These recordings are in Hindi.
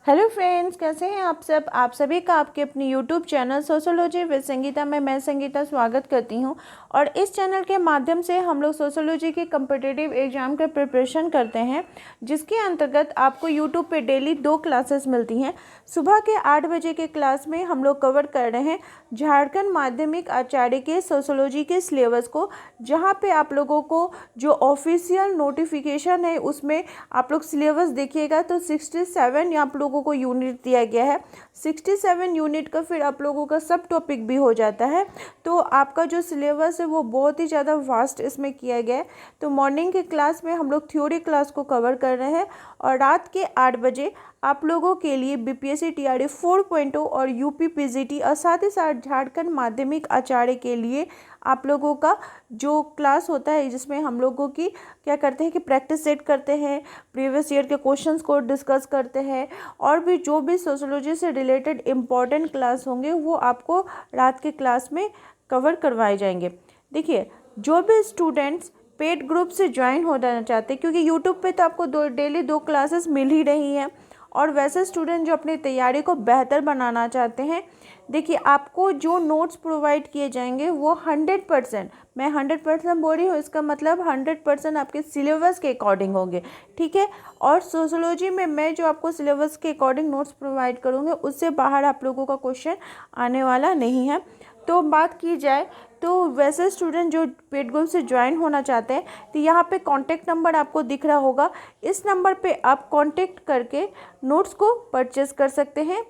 हेलो फ्रेंड्स, कैसे हैं आप सब। आप सभी का आपके अपनी YouTube channel sociology with Sangeeta में मैं संगीता स्वागत करती हूं। और इस चैनल के माध्यम से हम लोग सोशियोलॉजी के कम्पिटिटिव एग्जाम का प्रिपरेशन करते हैं, जिसके अंतर्गत आपको यूट्यूब पे डेली 2 क्लासेस मिलती हैं। सुबह के 8 बजे के क्लास में हम लोग कवर कर रहे हैं झारखंड माध्यमिक आचार्य के सोशियोलॉजी के सिलेबस को, जहाँ पे आप लोगों को जो ऑफिशियल नोटिफिकेशन है उसमें आप लोग सिलेबस देखिएगा तो 67 आप लोगों को यूनिट दिया गया है। 67 यूनिट का फिर आप लोगों का सब टॉपिक भी हो जाता है। तो आपका जो सिलेबस है वो बहुत ही ज़्यादा वास्ट इसमें किया गया है। तो मॉर्निंग के क्लास में हम लोग थ्योरी क्लास को कवर कर रहे हैं और रात के 8 बजे आप लोगों के लिए बीपीएससी टीआरई 4.0 और यूपी पीजीटी और साथ ही साथ झारखंड माध्यमिक आचार्य के लिए आप लोगों का जो क्लास होता है, जिसमें हम लोगों की क्या करते हैं कि प्रैक्टिस सेट करते हैं, प्रीवियस ईयर के क्वेश्चंस को डिस्कस करते हैं और भी जो भी सोशियोलॉजी से रिलेटेड इम्पॉर्टेंट क्लास होंगे वो आपको रात के क्लास में कवर करवाए जाएंगे। देखिए, जो भी स्टूडेंट्स पेड ग्रुप से ज्वाइन होना चाहते हैं, क्योंकि यूट्यूब पे तो आपको डेली 2 क्लासेस मिल ही रही हैं, और वैसे स्टूडेंट जो अपनी तैयारी को बेहतर बनाना चाहते हैं, देखिए आपको जो नोट्स प्रोवाइड किए जाएंगे वो 100%, मैं 100% बोल रही हूँ, इसका मतलब 100% आपके सिलेबस के अकॉर्डिंग होंगे, ठीक है। और सोशियोलॉजी में मैं जो आपको सिलेबस के अकॉर्डिंग नोट्स प्रोवाइड करूँगी उससे बाहर आप लोगों का क्वेश्चन आने वाला नहीं है। तो बात की जाए तो वैसे स्टूडेंट जो पेड ग्रुप से ज्वाइन होना चाहते हैं, तो यहाँ पे कॉन्टैक्ट नंबर आपको दिख रहा होगा, इस नंबर पे आप कॉन्टैक्ट करके नोट्स को परचेस कर सकते हैं।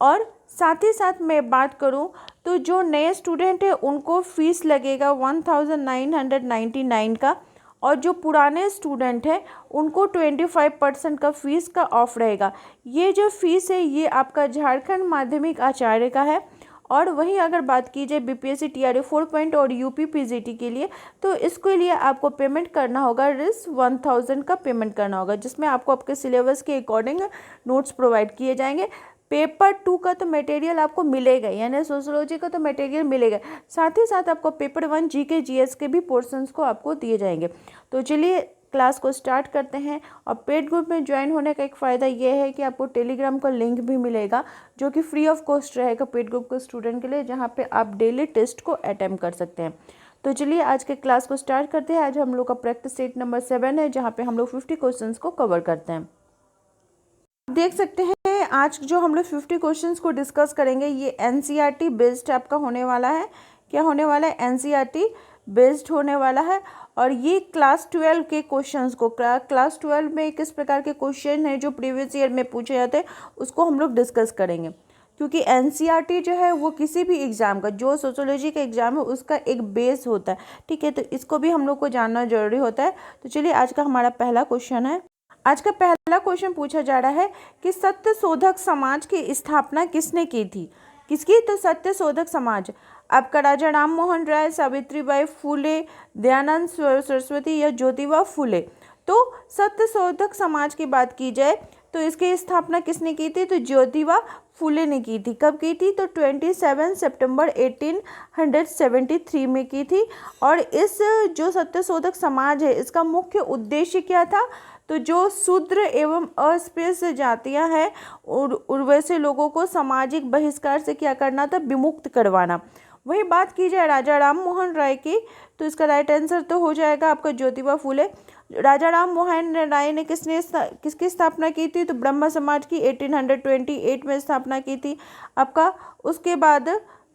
और साथ ही साथ मैं बात करूं तो जो नए स्टूडेंट है उनको फ़ीस लगेगा 1999 का, और जो पुराने स्टूडेंट हैं उनको 25% का फ़ीस का ऑफ रहेगा। ये जो फ़ीस है ये आपका झारखंड माध्यमिक आचार्य का है। और वहीं अगर बात की जाए बीपीएससी टीआरई 4.0 और यूपी पीजीटी के लिए, तो इसके लिए आपको पेमेंट करना होगा, 1000 का पेमेंट करना होगा, जिसमें आपको आपके सिलेबस के अकॉर्डिंग नोट्स प्रोवाइड किए जाएंगे। पेपर 2 का तो मटेरियल आपको मिलेगा, यानी सोशियोलॉजी का तो मटेरियल मिलेगा, साथ ही साथ आपको पेपर 1 जीके जीएस के भी पोर्शंस को आपको दिए जाएंगे। तो चलिए क्लास को स्टार्ट करते हैं। और पेड ग्रुप में ज्वाइन होने का एक फ़ायदा ये है कि आपको टेलीग्राम का लिंक भी मिलेगा, जो कि फ्री ऑफ कॉस्ट रहेगा पेड ग्रुप के स्टूडेंट के लिए, जहाँ पे आप डेली टेस्ट को अटेम्प्ट कर सकते हैं। तो चलिए आज के क्लास को स्टार्ट करते हैं। आज हम लोग का प्रैक्टिस सेट नंबर 7 है, जहाँ पे हम लोग 50 क्वेश्चंस को कवर करते हैं। देख सकते हैं आज जो हम लोग 50 क्वेश्चंस को डिस्कस करेंगे ये एनसीईआरटी बेस्ड आपका होने वाला है। क्या होने वाला है? एनसीईआरटी बेस्ड होने वाला है। और ये क्लास 12 के क्वेश्चंस को, क्लास 12 में किस प्रकार के क्वेश्चन हैं जो प्रीवियस ईयर में पूछे जाते हैं उसको हम लोग डिस्कस करेंगे। क्योंकि एनसीईआरटी जो है वो किसी भी एग्ज़ाम का, जो सोशियोलॉजी का एग्ज़ाम है उसका एक बेस होता है, ठीक है। तो इसको भी हम लोग को जानना जरूरी होता है। तो चलिए आज का हमारा पहला क्वेश्चन है। आज का पहला क्वेश्चन पूछा जा रहा है कि सत्य शोधक समाज की स्थापना किसने की थी? किसकी? तो सत्य शोधक समाज आपका राजा राम मोहन राय, सावित्रीबाई फुले, दयानंद सरस्वती या ज्योतिबा फुले। तो सत्य शोधक समाज की बात की जाए तो इसकी स्थापना किसने की थी? तो ज्योतिबा फुले ने की थी। कब की थी? तो 27 सितंबर 1873 में की थी। और इस जो सत्य शोधक समाज है इसका मुख्य उद्देश्य क्या था? तो जो शूद्र एवं अस्पृश्य जातियां हैं और वैसे लोगों को सामाजिक बहिष्कार से क्या करना था? विमुक्त करवाना। वही बात की जाए राजा राम मोहन राय की, तो इसका राइट आंसर तो हो जाएगा आपका ज्योतिबा फुले। राजा राम मोहन राय ने किसकी स्थापना की थी? तो ब्रह्म समाज की 1828 में स्थापना की थी आपका। उसके बाद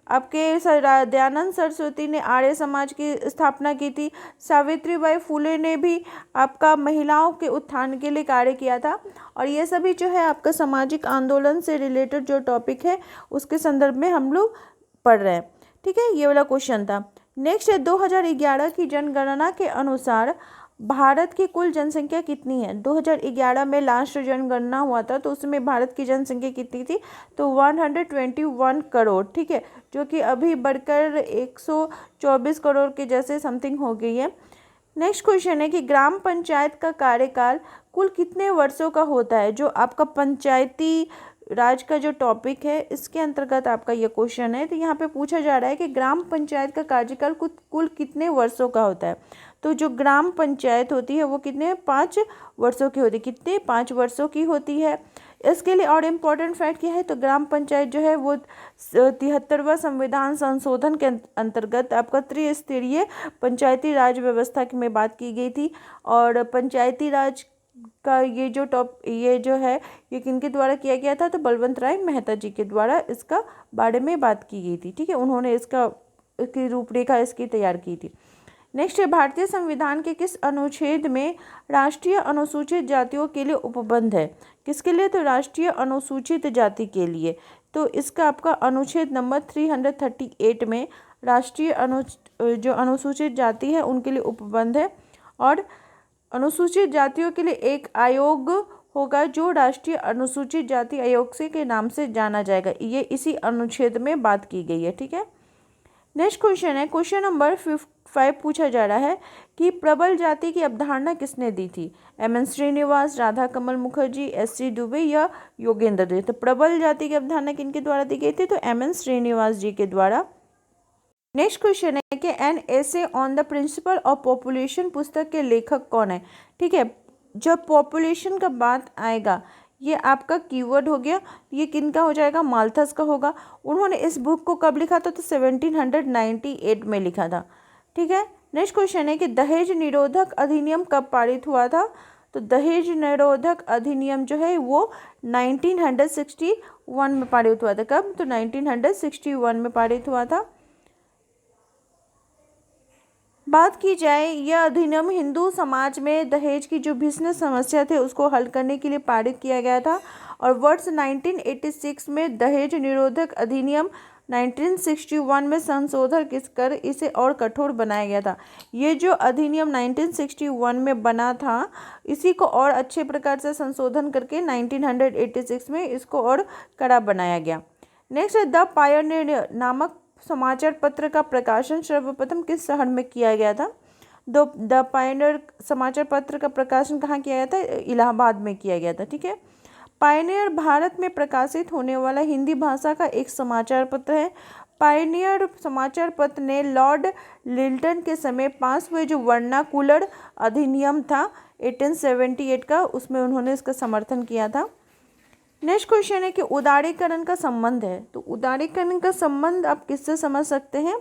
आपके दयानंद सरस्वती ने आर्य समाज की स्थापना की थी। सावित्रीबाई फुले ने भी आपका महिलाओं के उत्थान के लिए कार्य किया था। और ये सभी जो है आपका सामाजिक आंदोलन से रिलेटेड जो टॉपिक है उसके संदर्भ में हम लोग पढ़ रहे हैं, ठीक है। ये वाला क्वेश्चन था। नेक्स्ट है 2011 की जनगणना के अनुसार भारत की कुल जनसंख्या कितनी है? 2011 में लास्ट जनगणना हुआ था, तो उसमें भारत की जनसंख्या कितनी थी? तो 121 करोड़, ठीक है, जो कि अभी बढ़कर 124 करोड़ के जैसे समथिंग हो गई है। नेक्स्ट क्वेश्चन है कि ग्राम पंचायत का कार्यकाल कुल कितने वर्षों का होता है? जो आपका पंचायती राज का जो टॉपिक है इसके अंतर्गत आपका ये क्वेश्चन है। तो यहाँ पे पूछा जा रहा है कि ग्राम पंचायत का कार्यकाल कुल कितने वर्षों का होता है? तो जो ग्राम पंचायत होती है वो कितने 5 वर्षों की होती है। कितने? 5 वर्षों की होती है। इसके लिए और इम्पोर्टेंट फैक्ट क्या है, तो ग्राम पंचायत जो है वो 73वां संविधान संशोधन के अंतर्गत आपका त्रिस्तरीय पंचायती राज व्यवस्था में बात की गई थी। और पंचायती राज का ये जो है ये किनके द्वारा किया गया था, तो बलवंत राय मेहता जी के द्वारा इसका बारे में बात की गई थी। ठीक है, उन्होंने इसकी रूपरेखा इसकी तैयार की थी। नेक्स्ट है, भारतीय संविधान के किस अनुच्छेद में राष्ट्रीय अनुसूचित जातियों के लिए उपबंध है? किसके लिए, तो राष्ट्रीय अनुसूचित जाति के लिए। तो इसका आपका अनुच्छेद नंबर 338 में राष्ट्रीय जो अनुसूचित जाति है उनके लिए उपबंध है। और अनुसूचित जातियों के लिए एक आयोग होगा जो राष्ट्रीय अनुसूचित जाति आयोग से के नाम से जाना जाएगा। ये इसी अनुच्छेद में बात की गई है। ठीक है, नेक्स्ट क्वेश्चन है, क्वेश्चन नंबर 5 पूछा जा रहा है कि प्रबल जाति की अवधारणा किसने दी थी? एम.एन. श्रीनिवास, राधा कमल मुखर्जी, S.C. दुबे या योगेंद्र दे। तो प्रबल जाति की अवधारणा किनके द्वारा दी गई थी? तो M.N. श्रीनिवास जी के द्वारा। नेक्स्ट क्वेश्चन है कि an essay on the principle of population पुस्तक के लेखक कौन है? ठीक है, जब पॉपुलेशन का बात आएगा ये आपका कीवर्ड हो गया, ये किनका हो जाएगा? माल्थस का होगा। उन्होंने इस बुक को कब लिखा था? तो 1798 में लिखा था। ठीक है, नेक्स्ट क्वेश्चन है कि दहेज निरोधक अधिनियम कब पारित हुआ था? तो दहेज निरोधक अधिनियम जो है वो 1961 में पारित हुआ था। कब? तो 1961 में पारित हुआ था। बात की जाए, यह अधिनियम हिंदू समाज में दहेज की जो भीषण समस्या थे उसको हल करने के लिए पारित किया गया था। और वर्ष 1986 में दहेज निरोधक अधिनियम 1961 में संशोधन कर इसे और कठोर बनाया गया था। ये जो अधिनियम 1961 में बना था इसी को और अच्छे प्रकार से संशोधन करके 1986 में इसको और कड़ा बनाया गया। नेक्स्ट है, द पायनियर नामक समाचार पत्र का प्रकाशन सर्वप्रथम किस शहर में किया गया था? द पायनियर समाचार पत्र का प्रकाशन कहाँ किया गया था? इलाहाबाद में किया गया था। ठीक है, पायनियर भारत में प्रकाशित होने वाला हिंदी भाषा का एक समाचार पत्र है। पायनियर समाचार पत्र ने लॉर्ड लिल्टन के समय पास हुए जो वर्नाकुलर अधिनियम था 1878 का, उसमें उन्होंने इसका समर्थन किया था। नेक्स्ट क्वेश्चन है कि उदारीकरण का संबंध है। तो उदारीकरण का संबंध आप किससे समझ सकते हैं?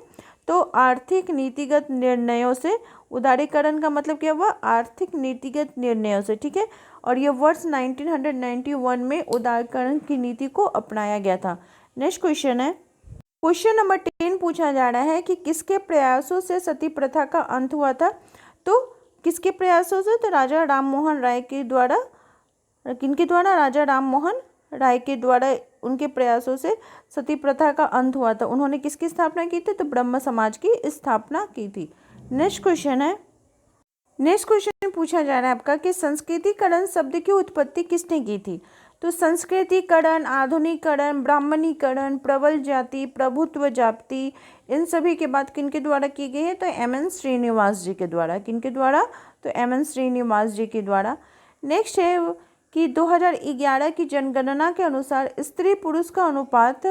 तो आर्थिक नीतिगत निर्णयों से। उदारीकरण का मतलब क्या हुआ? आर्थिक नीतिगत निर्णयों से। ठीक है, और ये वर्ष 1991 में उदारीकरण की नीति को अपनाया गया था। नेक्स्ट क्वेश्चन है, क्वेश्चन नंबर 10 पूछा जा रहा है कि किसके प्रयासों से सती प्रथा का अंत हुआ था? तो किसके प्रयासों से? तो राजा राममोहन राय के द्वारा। किनके द्वारा? राजा राममोहन राय के द्वारा उनके प्रयासों से सती प्रथा का अंत हुआ था। उन्होंने किसकी स्थापना की थी? तो ब्रह्म समाज की स्थापना की थी। नेक्स्ट क्वेश्चन है, नेक्स्ट क्वेश्चन पूछा जा रहा है आपका कि संस्कृतिकरण शब्द की उत्पत्ति किसने की थी? तो संस्कृतिकरण, आधुनिकरण, ब्राह्मणीकरण, प्रबल जाति, प्रभुत्व जाति, इन सभी के बाद किनके द्वारा की गई है? तो M.N. श्रीनिवास जी के द्वारा। किनके द्वारा? तो M.N. श्रीनिवास जी के द्वारा। नेक्स्ट है कि 2011 की जनगणना के अनुसार स्त्री पुरुष का अनुपात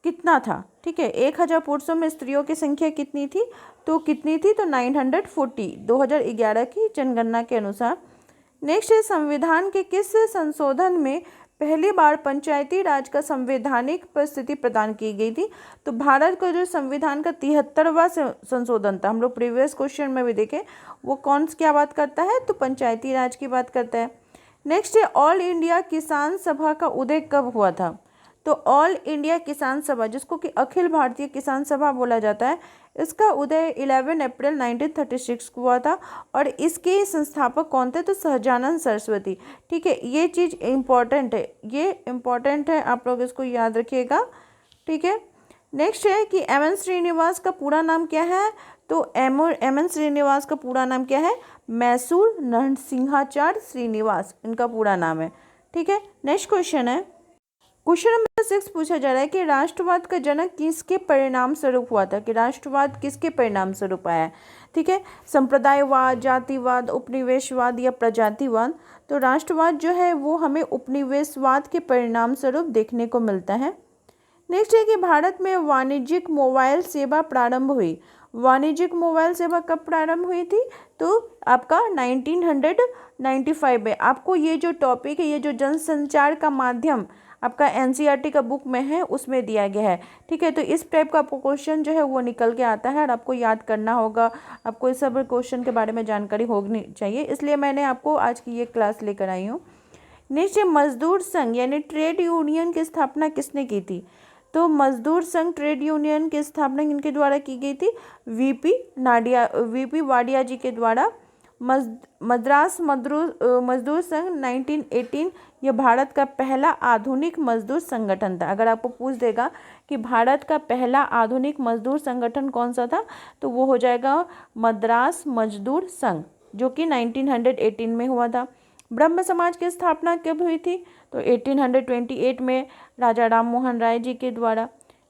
कितना था? ठीक है, 1000 पुरुषों में स्त्रियों की संख्या कितनी थी? तो कितनी थी? तो 940 2011 की जनगणना के अनुसार। नेक्स्ट है, संविधान के किस संशोधन में पहली बार पंचायती राज का संवैधानिक परिस्थिति प्रदान की गई थी? तो भारत का जो संविधान का 73वां संशोधन था, हम लोग प्रीवियस क्वेश्चन में भी देखे, वो कौन क्या बात करता है? तो पंचायती राज की बात करता है। नेक्स्ट है, ऑल इंडिया किसान सभा का उदय कब हुआ था? तो ऑल इंडिया किसान सभा, जिसको कि अखिल भारतीय किसान सभा बोला जाता है, इसका उदय 11 अप्रैल 1936 को हुआ था। और इसके संस्थापक कौन थे? तो सहजानंद सरस्वती। ठीक है, ये चीज़ इम्पॉर्टेंट है, ये इम्पॉर्टेंट है, आप लोग इसको याद रखिएगा। ठीक है, नेक्स्ट है कि M.N. श्रीनिवास का पूरा नाम क्या है? तो M.N. श्रीनिवास का पूरा नाम क्या है? मैसूर नरसिंहाचार्य श्रीनिवास इनका पूरा नाम है। ठीक है, नेक्स्ट क्वेश्चन है, क्वेश्चन नंबर 6 पूछा जा रहा है कि राष्ट्रवाद का जनक किसके परिणाम स्वरूप हुआ था? कि राष्ट्रवाद किसके परिणाम स्वरूप आया है? ठीक है, संप्रदायवाद, जातिवाद, उपनिवेशवाद या प्रजातिवाद? तो राष्ट्रवाद जो है वो हमें उपनिवेशवाद के परिणाम स्वरूप देखने को मिलता है। नेक्स्ट है कि भारत में वाणिज्यिक मोबाइल सेवा प्रारंभ हुई। वाणिज्यिक मोबाइल सेवा कब प्रारंभ हुई थी? तो आपका 1995 में। आपको ये जो टॉपिक है, ये जो जनसंचार का माध्यम आपका एनसीईआरटी का बुक में है, उसमें दिया गया है। ठीक है, तो इस टाइप का आपको क्वेश्चन जो है वो निकल के आता है और आपको याद करना होगा। आपको इस सब क्वेश्चन के बारे में जानकारी होनी चाहिए, इसलिए मैंने आपको आज की ये क्लास लेकर आई हूँ। नीचे मजदूर संघ यानी ट्रेड यूनियन की स्थापना किसने की थी? तो मजदूर संघ ट्रेड यूनियन की स्थापना इनके द्वारा की गई थी, वीपी वाडिया जी के द्वारा। मद्रास मजदूर संघ 1918, यह भारत का पहला आधुनिक मजदूर संगठन था। अगर आपको पूछ देगा कि भारत का पहला आधुनिक मजदूर संगठन कौन सा था, तो वो हो जाएगा मद्रास मजदूर संघ, जो कि 1918 में हुआ था। ब्रह्म समाज की स्थापना कब हुई थी? तो 1828 में राजा राम मोहन राय जी के द्वारा।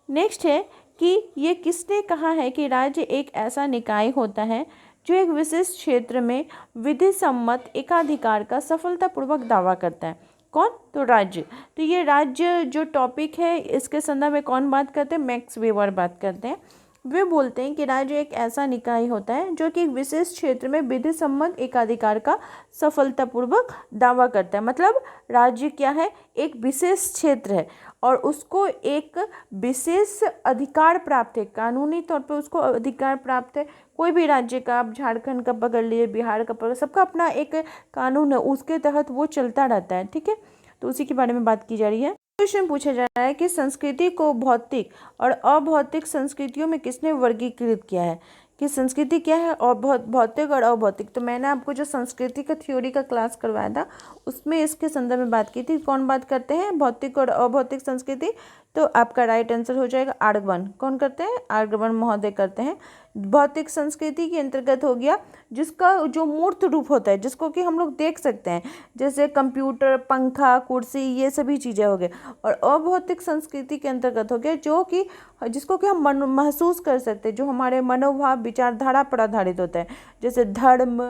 नेक्स्ट है कि ये किसने कहा है कि राज्य एक ऐसा निकाय होता है जो एक विशेष क्षेत्र में विधि सम्मत एकाधिकार का सफलतापूर्वक दावा करता है? कौन? तो राज्य। तो ये राज्य जो टॉपिक है, इसके संदर्भ में कौन बात करते हैं? मैक्स वेबर बात करते हैं। वे बोलते हैं कि राज्य एक ऐसा निकाय होता है जो कि एक विशेष क्षेत्र में विधि सम्मत एकाधिकार का सफलतापूर्वक दावा करता है। मतलब राज्य क्या है? एक विशेष क्षेत्र है और उसको एक विशेष अधिकार प्राप्त है, कानूनी तौर पे उसको अधिकार प्राप्त है। कोई भी राज्य का, आप झारखंड का पकड़ लिए, बिहार का पकड़, सबका अपना एक कानून है, उसके तहत वो चलता रहता है। ठीक है, तो उसी के बारे में बात की जा रही है। क्वेश्चन पूछा जा रहा है कि संस्कृति को भौतिक और अभौतिक संस्कृतियों में किसने वर्गीकृत किया है? कि संस्कृति क्या है और भौतिक और अभौतिक। तो मैंने आपको जो संस्कृति का थ्योरी का क्लास करवाया था, उसमें इसके संदर्भ में बात की थी। कौन बात करते हैं? भौतिक और अभौतिक संस्कृति। तो आपका राइट आंसर हो जाएगा आर्गवन। कौन करते हैं? आर्गवन महोदय करते हैं। भौतिक संस्कृति के अंतर्गत हो गया जिसका जो मूर्त रूप होता है, जिसको कि हम लोग देख सकते हैं, जैसे कंप्यूटर, पंखा, कुर्सी, ये सभी चीज़ें हो गए। और अभौतिक संस्कृति के अंतर्गत हो गया जो कि जिसको कि हम महसूस कर सकते हैं, जो हमारे मनोभाव विचारधारा पर आधारित होता है, जैसे धर्म,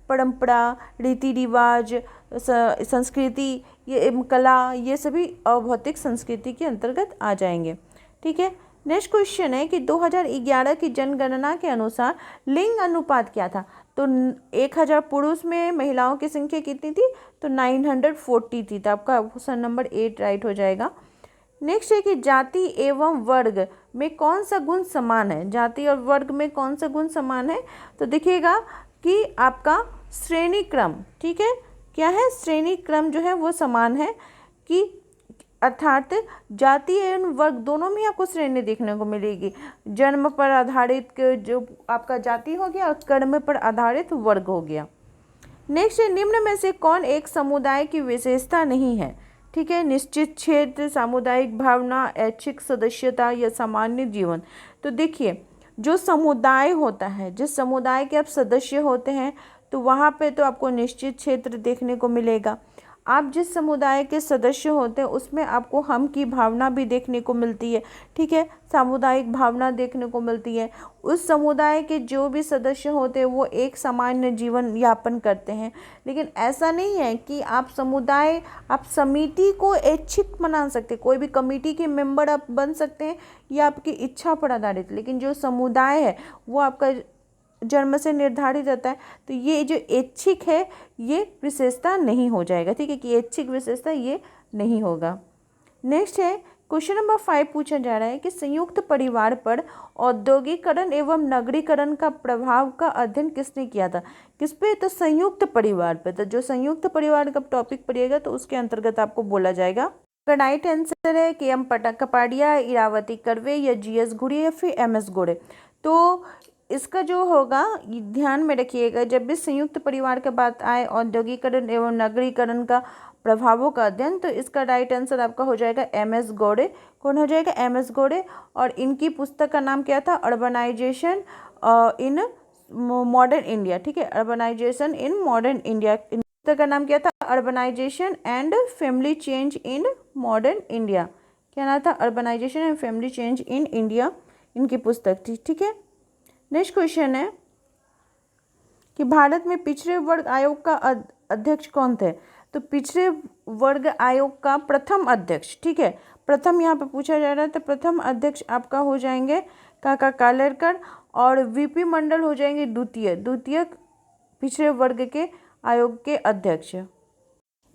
परंपरा, रीति रिवाज, संस्कृति, ये कला, ये सभी अभौतिक संस्कृति के अंतर्गत आ जाएंगे। ठीक है, नेक्स्ट क्वेश्चन है कि 2011 की जनगणना के अनुसार लिंग अनुपात क्या था? तो 1000 पुरुष में महिलाओं की संख्या कितनी थी? तो 940 थी। तो आपका ऑप्शन नंबर 8 राइट हो जाएगा। नेक्स्ट है कि जाति एवं वर्ग में कौन सा गुण समान है? जाति और वर्ग में कौन सा गुण समान है? तो देखिएगा कि आपका श्रेणी क्रम, ठीक है, क्या है? श्रेणी क्रम जो है वो समान है, कि अर्थात जाति एवं वर्ग दोनों में आपको श्रेणी देखने को मिलेगी। जन्म पर आधारित जो आपका जाति हो गया और कर्म पर आधारित वर्ग हो गया। नेक्स्ट है, निम्न में से कौन एक समुदाय की विशेषता नहीं है? ठीक है, निश्चित क्षेत्र, सामुदायिक भावना, ऐच्छिक सदस्यता या सामान्य जीवन। तो देखिए, जो समुदाय होता है, जिस समुदाय के आप सदस्य होते हैं, तो वहाँ पे तो आपको निश्चित क्षेत्र देखने को मिलेगा। आप जिस समुदाय के सदस्य होते हैं उसमें आपको हम की भावना भी देखने को मिलती है। ठीक है, सामुदायिक भावना देखने को मिलती है। उस समुदाय के जो भी सदस्य होते हैं वो एक सामान्य जीवन यापन करते हैं। लेकिन ऐसा नहीं है कि आप समुदाय, आप समिति को ऐच्छिक बना सकते, कोई भी कमेटी के मेंबर आप बन सकते हैं, या आपकी इच्छा पर आधारित। लेकिन जो समुदाय है वो आपका जन्म से निर्धारित रहता है। तो ये जो ऐच्छिक है ये विशेषता नहीं हो जाएगा। ठीक है, कि ऐच्छिक विशेषता ये नहीं होगा। नेक्स्ट है, क्वेश्चन नंबर 5 पूछा जा रहा है कि संयुक्त परिवार पर औद्योगिकरण एवं नगरीकरण का प्रभाव का अध्ययन किसने किया था? किस पे? तो संयुक्त परिवार पे। तो जो संयुक्त परिवार का टॉपिक पढ़िएगा तो उसके अंतर्गत आपको बोला जाएगा। राइट आंसर है कि एम कपाडिया, इरावती कर्वे या GS घुड़े या फिर MS घुड़े। तो इसका जो होगा ध्यान में रखिएगा, जब भी संयुक्त परिवार की बात आए, औद्योगिकरण एवं नगरीकरण का प्रभावों का अध्ययन, तो इसका राइट आंसर आपका हो जाएगा MS घोड़े। कौन हो जाएगा? MS घोड़े। और इनकी पुस्तक का नाम क्या था? Urbanization in modern India. ठीक है, अर्बनाइजेशन इन मॉडर्न इंडिया। पुस्तक का नाम क्या था? Urbanization and family change in modern India. क्या नाम था? Urbanization and family change in India, इनकी पुस्तक थी। ठीक है, नेक्स्ट क्वेश्चन है कि भारत में पिछड़े वर्ग आयोग का अध्यक्ष कौन थे? तो पिछड़े वर्ग आयोग का प्रथम अध्यक्ष, ठीक है, प्रथम यहाँ पे पूछा जा रहा है, तो प्रथम अध्यक्ष आपका हो जाएंगे काका कालेलकर। और वीपी मंडल हो जाएंगे द्वितीय पिछड़े वर्ग के आयोग के अध्यक्ष।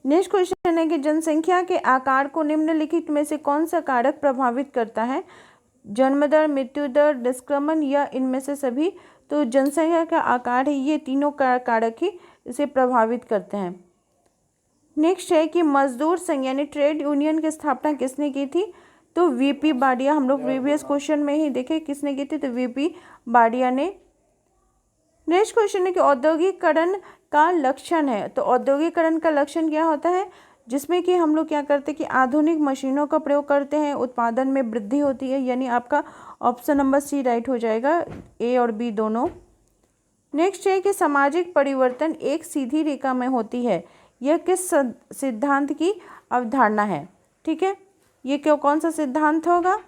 नेक्स्ट क्वेश्चन है कि जनसंख्या के आकार को निम्नलिखित में से कौन सा कारक प्रभावित करता है? जन्म दर, मृत्यु दर, निष्क्रमण या इनमें से सभी? तो जनसंख्या का आकार है, ये तीनों कारक ही इसे प्रभावित करते हैं। नेक्स्ट है कि मजदूर संघ यानी ट्रेड यूनियन की स्थापना किसने की थी? तो वीपी बाडिया। हम लोग प्रीवियस क्वेश्चन में ही देखे किसने की थी, तो वीपी बाडिया ने। नेक्स्ट क्वेश्चन है कि औद्योगिकरण का लक्षण है। तो औद्योगिकरण का लक्षण क्या होता है? जिसमें कि हम लोग क्या करते हैं कि आधुनिक मशीनों का प्रयोग करते हैं, उत्पादन में वृद्धि होती है, यानी आपका ऑप्शन नंबर सी राइट हो जाएगा, ए और बी दोनों। नेक्स्ट है कि सामाजिक परिवर्तन एक सीधी रेखा में होती है, यह किस सिद्धांत की अवधारणा है? ठीक है, ये कौन सा सिद्धांत होगा?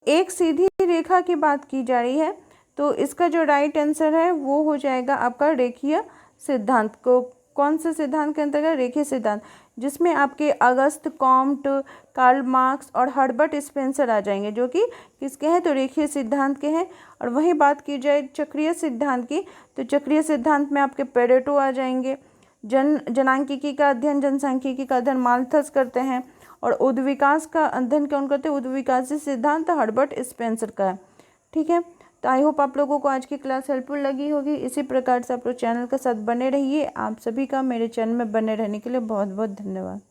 एक सीधी रेखा की बात की जा रही है, तो इसका जो राइट आंसर है वो हो जाएगा आपका रेखीय सिद्धांत। को कौन से सिद्धांत के अंतर्गत? रेखीय सिद्धांत, जिसमें आपके अगस्त कॉम्ट, कार्ल मार्क्स और हर्बर्ट स्पेंसर आ जाएंगे, जो कि किसके हैं? तो रेखीय सिद्धांत के हैं। और वही बात की जाए चक्रीय सिद्धांत की, तो चक्रीय सिद्धांत में आपके पेरेटो आ जाएंगे। जनांकिकी का अध्ययन, जनसांख्यिकी का अध्ययन माल्थस करते हैं। और उद्विकास का अध्ययन कौन करते हैं? उद्विकास सिद्धांत हर्बर्ट स्पेंसर का है। ठीक है, तो आई होप आप लोगों को आज की क्लास हेल्पफुल लगी होगी। इसी प्रकार से आप लोग चैनल के साथ बने रहिए। आप सभी का मेरे चैनल में बने रहने के लिए बहुत बहुत धन्यवाद।